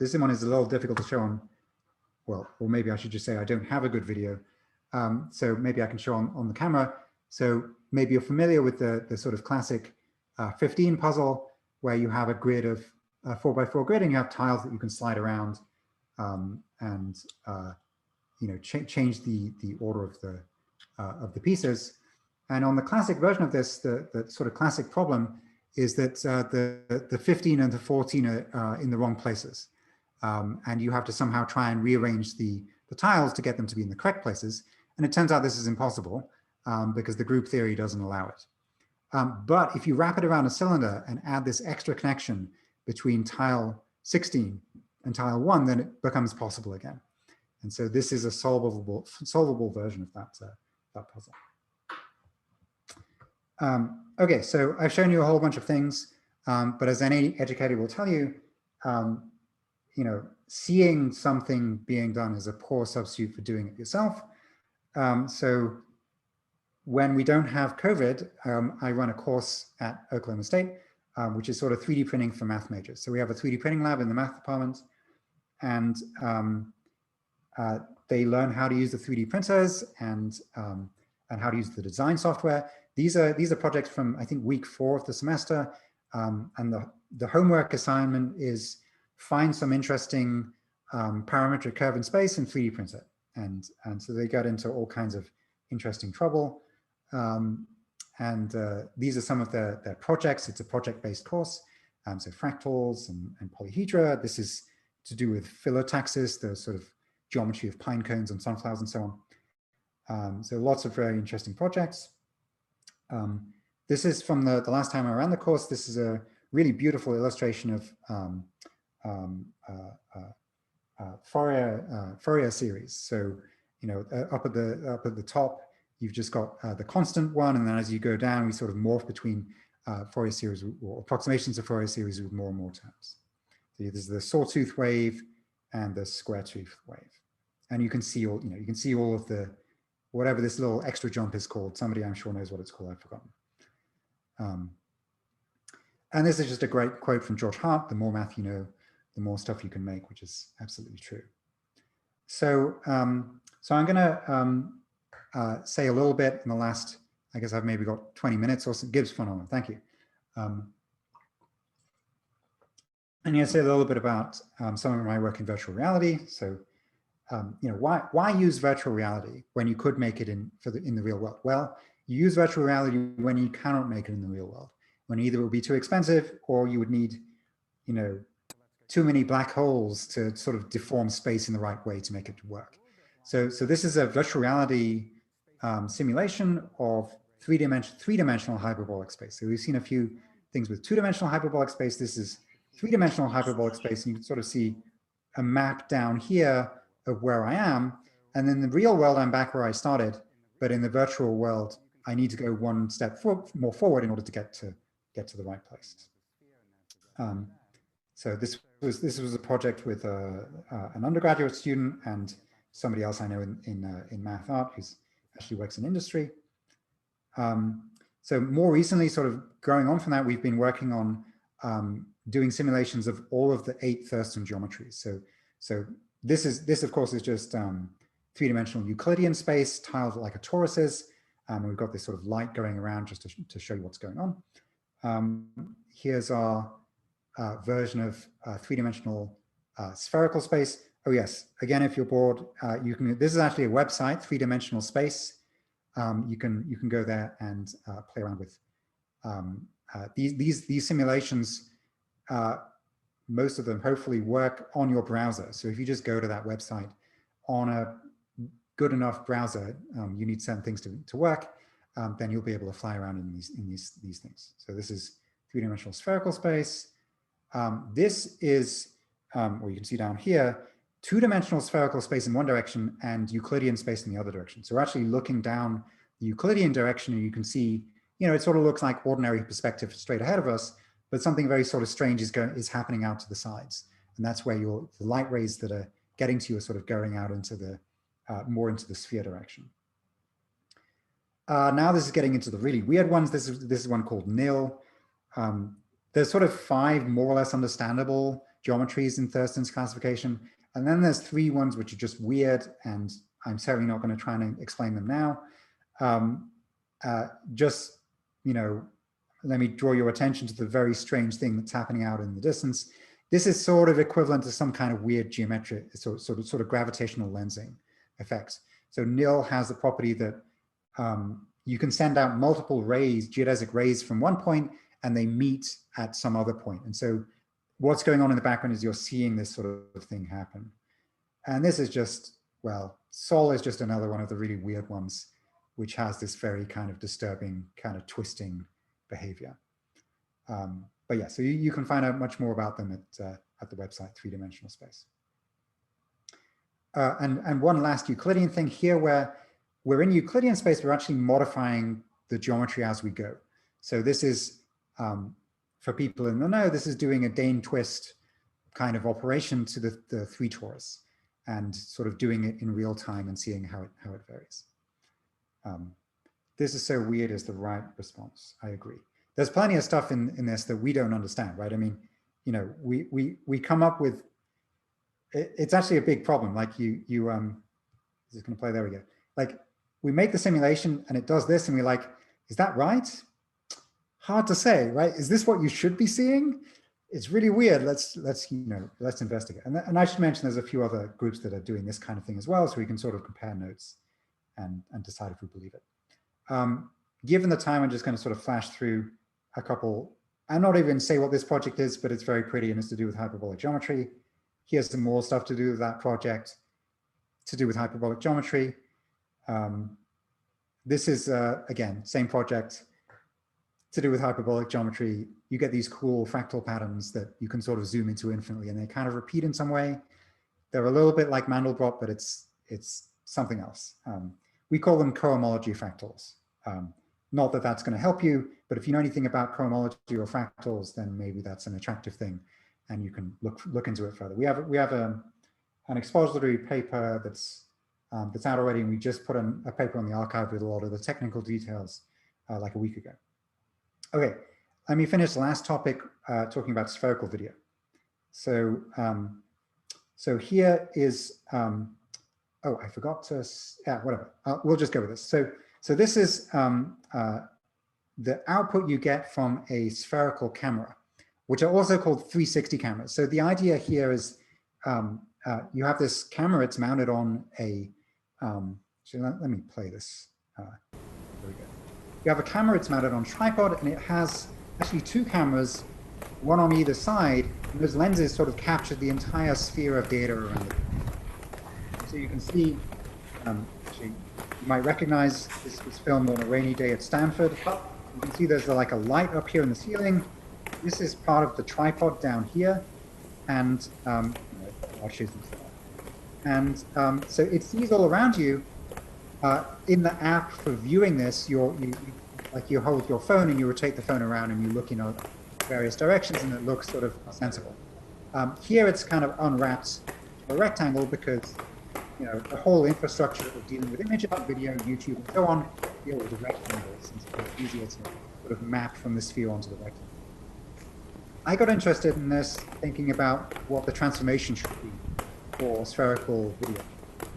Speaker 2: this one is a little difficult to show on, well, or maybe I should just say I don't have a good video. So maybe I can show on the camera. So maybe you're familiar with the sort of classic 15 puzzle where you have a grid of 4x4 grid and you have tiles that you can slide around and change the order of the pieces. And on the classic version of this, the sort of classic problem is that the 15 and the 14 are in the wrong places. And you have to somehow try and rearrange the tiles to get them to be in the correct places. And it turns out this is impossible because the group theory doesn't allow it. But if you wrap it around a cylinder and add this extra connection between tile 16 and tile 1, then it becomes possible again. And so this is a solvable version of that puzzle. Okay, so I've shown you a whole bunch of things, but as any educator will tell you, seeing something being done is a poor substitute for doing it yourself. So when we don't have COVID, I run a course at Oklahoma State, which is sort of 3D printing for math majors. So we have a 3D printing lab in the math department, and they learn how to use the 3D printers and how to use the design software. These are projects from, I think, week 4 of the semester. And the homework assignment is find some interesting parametric curve in space and 3D print it. And so they got into all kinds of interesting trouble. These are some of their projects. It's a project-based course. So fractals and polyhedra. This is to do with phyllotaxis, the sort of geometry of pine cones and sunflowers and so on. So lots of very interesting projects. This is from the last time I ran the course. This is a really beautiful illustration of Fourier series. So, you know, up at the top, you've just got the constant one, and then as you go down, we sort of morph between Fourier series or approximations of Fourier series with more and more terms. So there's the sawtooth wave and the square tooth wave, and you can see all, you know, you can see all of the, whatever this little extra jump is called. Somebody I'm sure knows what it's called. I've forgotten. And this is just a great quote from George Hart: "The more math you know, the more stuff you can make," which is absolutely true. So, so I'm going to say a little bit in the last, I guess I've maybe got 20 minutes or so. Gibbs phenomenon, thank you. And yeah, say a little bit about some of my work in virtual reality. So, you know, why use virtual reality when you could make it in the real world? Well, you use virtual reality when you cannot make it in the real world, when either it would be too expensive or you would need, you know, too many black holes to sort of deform space in the right way to make it work. So this is a virtual reality simulation of three-dimensional hyperbolic space. So we've seen a few things with two-dimensional hyperbolic space. This is three-dimensional hyperbolic space, and you can sort of see a map down here of where I am. And in the real world, I'm back where I started, but in the virtual world, I need to go one step more forward in order to get to the right place. So this was a project with an undergraduate student and somebody else I know in math art who's actually works in industry. So more recently, sort of growing on from that, we've been working on doing simulations of all of the 8 Thurston geometries. So this of course is just three-dimensional Euclidean space tiled like a torus is. We've got this sort of light going around just to show you what's going on. Here's our version of three-dimensional spherical space. Oh yes, again, if you're bored, you can. This is actually a website, three-dimensional space. You can go there and play around with these simulations. Most of them hopefully work on your browser. So if you just go to that website on a good enough browser, you need certain things to work, then you'll be able to fly around in these things. So this is three-dimensional spherical space. This is, or you can see down here, two-dimensional spherical space in one direction and Euclidean space in the other direction. So we're actually looking down the Euclidean direction, and you can see, you know, it sort of looks like ordinary perspective straight ahead of us, but something very sort of strange is happening out to the sides. And that's where the light rays that are getting to you are sort of going out into the, more into the sphere direction. Now this is getting into the really weird ones. This is one called nil. There's sort of 5 more or less understandable geometries in Thurston's classification. And then there's 3 ones which are just weird, and I'm certainly not going to try and explain them now. Just, you know, let me draw your attention to the very strange thing that's happening out in the distance. This is sort of equivalent to some kind of weird geometric, sort of gravitational lensing effects. So nil has the property that you can send out multiple rays, geodesic rays from one point, and they meet at some other point. And so what's going on in the background is you're seeing this sort of thing happen. And this is just, well, Sol is just another one of the really weird ones, which has this very kind of disturbing, kind of twisting behavior. But yeah, so you can find out much more about them at the website, Three-Dimensional Space. And one last Euclidean thing here, where we're in Euclidean space, we're actually modifying the geometry as we go. So this is, for people in the know, this is doing a Dane twist kind of operation to the 3 torus and sort of doing it in real time and seeing how it varies. This is so weird is the right response. I agree. There's plenty of stuff in this that we don't understand, right? I mean, you know, we come up with, it's actually a big problem. Like this is going to play, there we go. Like we make the simulation and it does this and we're like, is that right? hard to say, right? Is this what you should be seeing? It's really weird. Let's investigate. And I should mention there's a few other groups that are doing this kind of thing as well, so we can sort of compare notes and decide if we believe it. Given the time, I'm just going to sort of flash through a couple. I'm not even say what this project is, but it's very pretty and it's to do with hyperbolic geometry. Here's some more stuff to do with that project, to do with hyperbolic geometry. This is, again, same project, to do with hyperbolic geometry. You get these cool fractal patterns that you can sort of zoom into infinitely, and they kind of repeat in some way. They're a little bit like Mandelbrot, but it's something else. We call them chromology fractals. Not that that's going to help you, but if you know anything about chromology or fractals, then maybe that's an attractive thing, and you can look into it further. We have an expository paper that's out already, and we just put a paper on the archive with a lot of the technical details like a week ago. Okay, let me finish the last topic talking about spherical video. So so here is oh, I forgot to, yeah, whatever. We'll just go with this. So this is the output you get from a spherical camera, which are also called 360 cameras. So the idea here is you have this camera, it's mounted on a, so let me play this. There we go. You have a camera, it's mounted on a tripod, and it has actually two cameras, one on either side, and those lenses sort of capture the entire sphere of data around it. So you can see, actually, you might recognize this was filmed on a rainy day at Stanford. You can see there's like a light up here in the ceiling. This is part of the tripod down here. And I'll choose this. And so it sees all around you. In the app for viewing this, you hold your phone and you rotate the phone around and you look in various directions and it looks sort of sensible. Here it's kind of unwrapped a rectangle because the whole infrastructure of dealing with images, video, YouTube, and so on, deal with the rectangles, and so it's easier to sort of map from the sphere onto the rectangle. I got interested in this thinking about what the transformation should be for spherical video.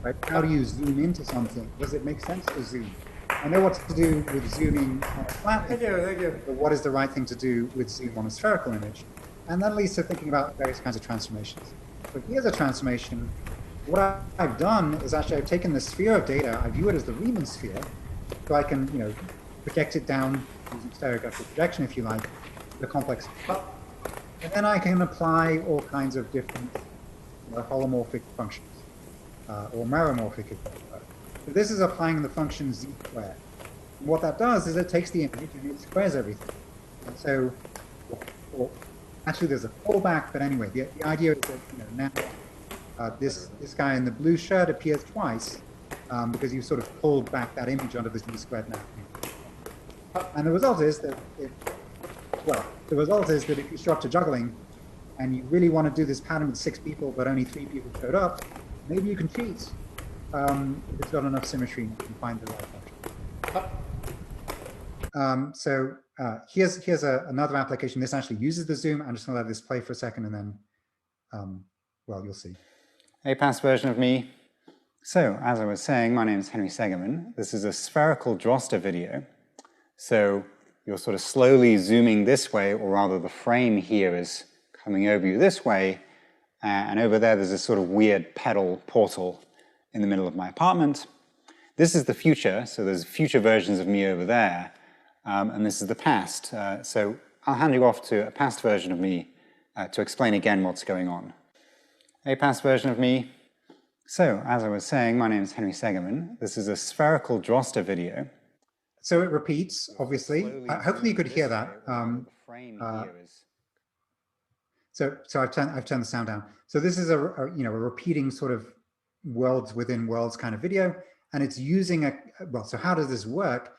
Speaker 2: Right? How do you zoom into something? Does it make sense to zoom? I know what to do with zooming on a flat image, but what is the right thing to do with zoom on a spherical image? And that leads to thinking about various kinds of transformations. So here's a transformation. What I've done is actually I've taken the sphere of data, I view it as the Riemann sphere, so I can project it down using stereographic projection, if you like, the complex. And then I can apply all kinds of different holomorphic functions. Or meromorphic. So this is applying the function z squared. And what that does is it takes the image and it squares everything. And so, well, actually there's a fallback, but anyway, the idea is that now this guy in the blue shirt appears twice because you sort of pulled back that image onto the z squared now. And the result is that if you structure juggling and you really want to do this pattern with 6 people, but only 3 people showed up, maybe you can cheat. If it's got enough symmetry, you can find the right function. So here's another application. This actually uses the zoom. I'm just going to let this play for a second, and then, well, you'll see.
Speaker 3: A past version of me. So, as I was saying, my name is Henry Segerman. This is a spherical Droster video. So you're sort of slowly zooming this way, or rather the frame here is coming over you this way. And over there's this sort of weird pedal portal in the middle of my apartment. This is the future, so there's future versions of me over there. And this is the past. So I'll hand you off to a past version of me to explain again what's going on. A past version of me. So, as I was saying, my name is Henry Segerman. This is a spherical Droster video.
Speaker 2: So it repeats, obviously. Hopefully you could hear that. So I've turned the sound down. So this is a repeating sort of worlds within worlds kind of video, and it's using well. So how does this work?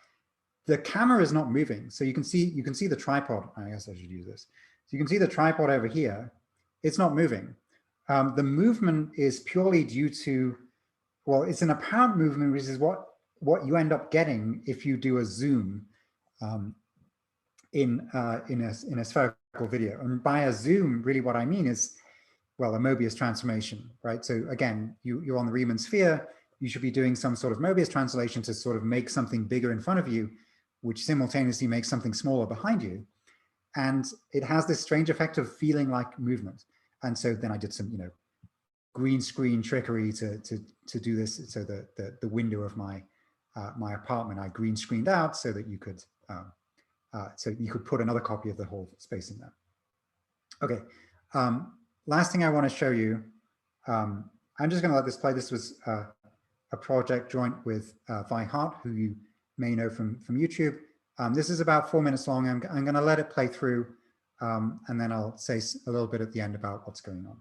Speaker 2: The camera is not moving, so you can see the tripod. I guess I should use this. So you can see the tripod over here. It's not moving. The movement is purely due to, well, it's an apparent movement, which is what you end up getting if you do a zoom in a spherical video. And by a zoom, really what I mean is, well, a Mobius transformation, right? So again, you're on the Riemann sphere, you should be doing some sort of Mobius translation to sort of make something bigger in front of you. which simultaneously makes something smaller behind you. And it has this strange effect of feeling like movement. And so then I did some, green screen trickery to do this. So the window of my my apartment I green screened out so that you could put another copy of the whole space in there. Okay. Last thing I want to show you. I'm just going to let this play. This was a project joint with Vi Hart, who you may know from YouTube. This is about 4 minutes long. I'm going to let it play through, and then I'll say a little bit at the end about what's going on.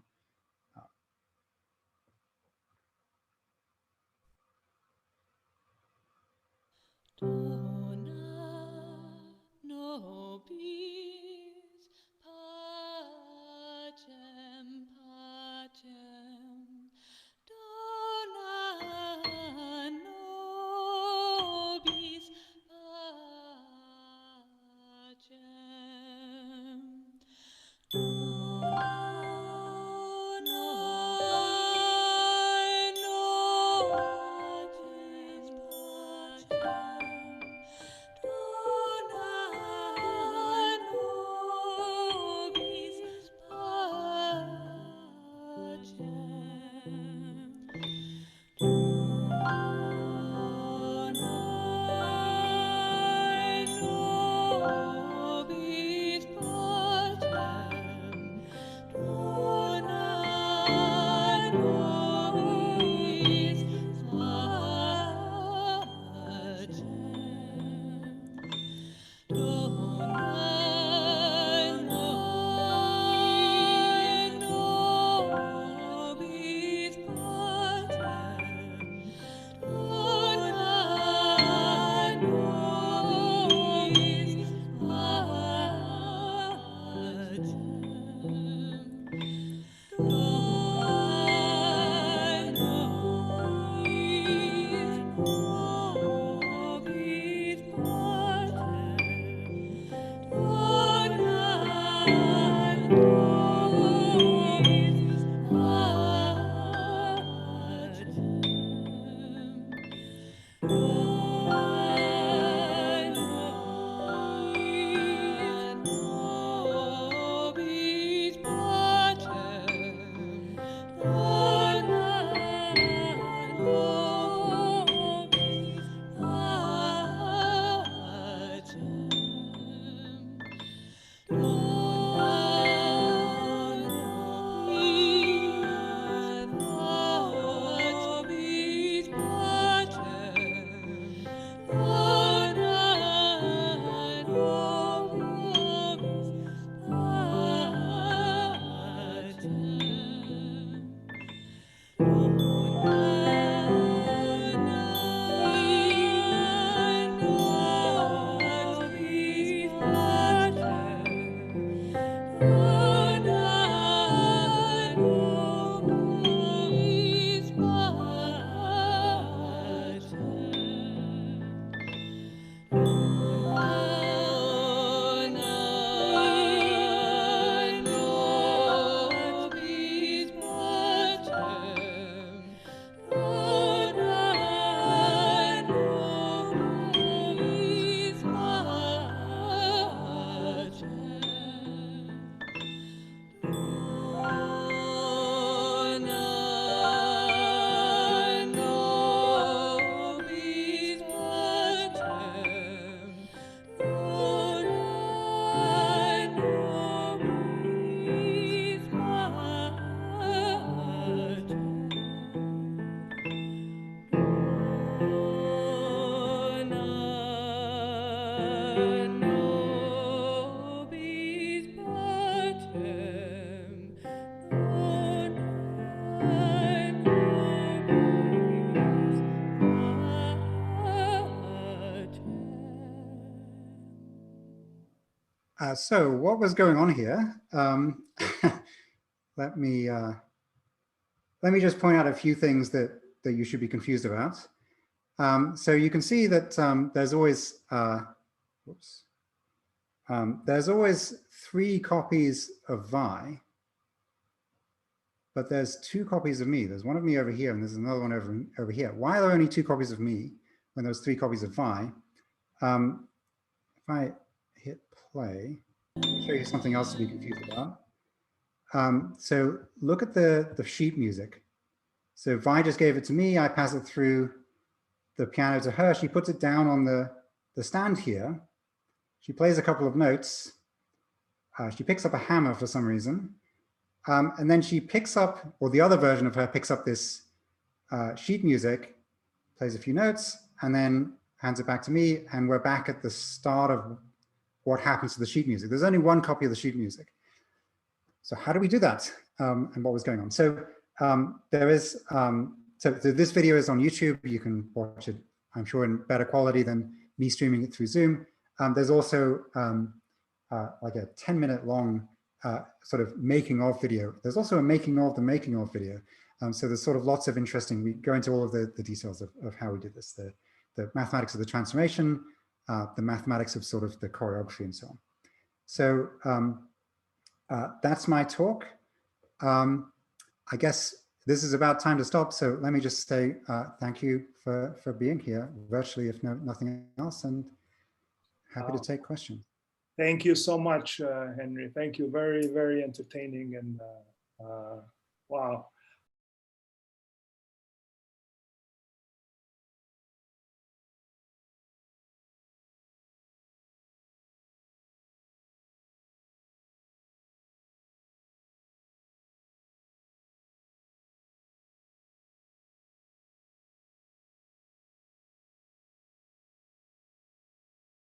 Speaker 2: So what was going on here? Let me just point out a few things that you should be confused about. So you can see that there's always there's always 3 copies of Vi, but there's 2 copies of me. There's one of me over here, and there's another one over here. Why are there only 2 copies of me when there's 3 copies of Vi? I hit play, I'll show you something else to be confused about. So look at the sheet music. So Vi just gave it to me. I pass it through the piano to her. She puts it down on the stand here. She plays a couple of notes. She picks up a hammer for some reason. And then she picks up, or the other version of her picks up this sheet music, plays a few notes, and then hands it back to me. And we're back at the start of what happens to the sheet music. There's only one copy of the sheet music. So how do we do that? And what was going on? So there is, so this video is on YouTube. You can watch it, I'm sure, in better quality than me streaming it through Zoom. There's also like a 10-minute long sort of making of video. There's also a making of the making of video. So there's sort of lots of interesting, we go into all of the details of how we did this, the mathematics of the transformation, the mathematics of sort of the choreography and so on. So that's my talk. I guess this is about time to stop. So let me just say thank you for being here virtually, if nothing else, and happy to take questions.
Speaker 1: Thank you so much, Henry. Thank you. Very, very entertaining, and wow.